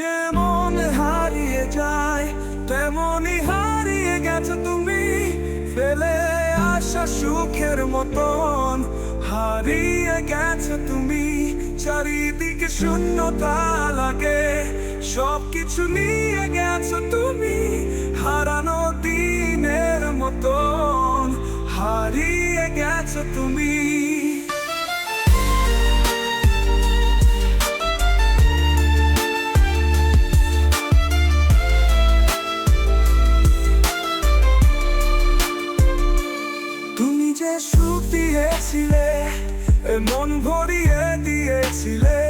যেমন হারিয়ে যায় তেমনই হারিয়ে গেছো তুমি, ফেলে আসা সুখের মতন হারিয়ে গেছো তুমি। চারিদিকে শূন্যতা লাগে, সবকিছু নিয়ে গেছো তুমি, হারানো দিনের মতন হারিয়ে গেছো তুমি। তুমি যে সুখ দিয়েছিলে, মন ভরিয়ে দিয়েছিলে,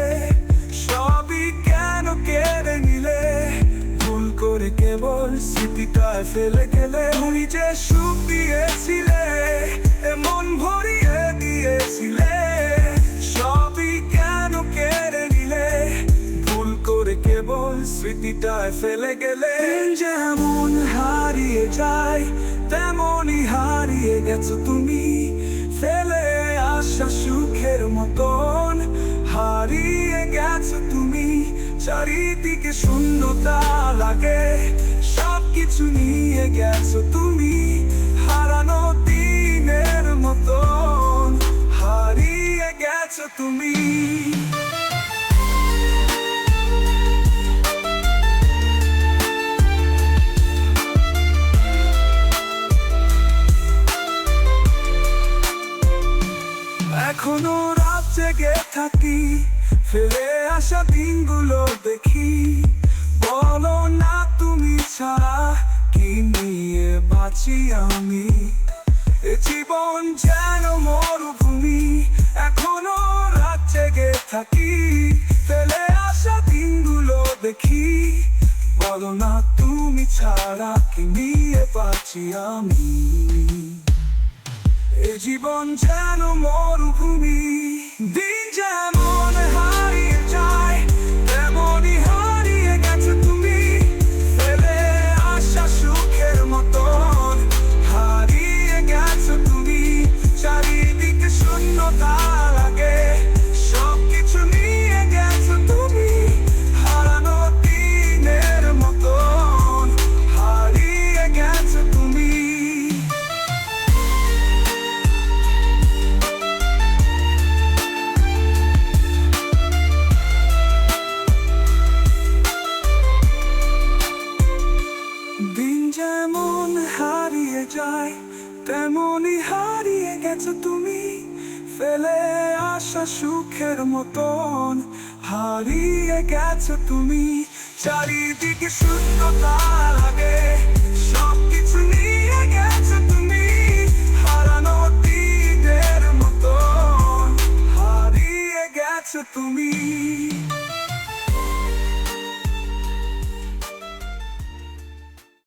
সবই কেন কেড়ে নিলে, ভুল করে কেবল স্মৃতিটায় ফেলে গেলে। তুমি যে সুখ দিয়েছিলে, মন ভরিয়ে দিয়েছিলে, সবই কেন কেড়ে নিলে, ভুল করে কেবল স্মৃতিটায় ফেলে গেলে। যেমন হারিয়ে যায় তেমনই হারিয়ে গেছো তুমি, ফেলে আসা সুখের মতন হারিয়ে গেছো তুমি। চারিদিকে শূন্যতা লাগে, সবকিছু নিয়ে গেছো তুমি, হারানো দিনের মতন হারিয়ে গেছো তুমি। এখনো রাত জেগে থাকি, ফেলে আসা দিনগুলো দেখি, বলো না তুমি ছাড়া কি নিয়ে বাঁচি আমি। এ জীবন যেন মরুভূমি, এখনো রাত জেগে থাকি, ফেলে আসা দিনগুলো দেখি, বলো না তুমি ছাড়া কি নিয়ে বাঁচি আমি। এ জীবন যেন মরুভূমি, দিন যেমন হারিয়ে যায় তেমনই হারিয়ে গেছো তুমি, ফেলে আসা সুখের মতন হারিয়ে গেছো তুমি। চারিদিকে শূন্যতা লাগে, সবকিছু নিয়ে গেছো তুমি, হারানো দিনের মতন হারিয়ে গেছো তুমি। দিন যেমন হারিয়ে যায় তেমনই হারিয়ে গেছো তুমি, ফেলে আসা সুখের মতন হারিয়ে গেছো তুমি। চারিদিকে শূন্যতা লাগে, সবকিছু নিয়ে গেছো তুমি, হারানো দিনের মতন হারিয়ে গেছো তুমি।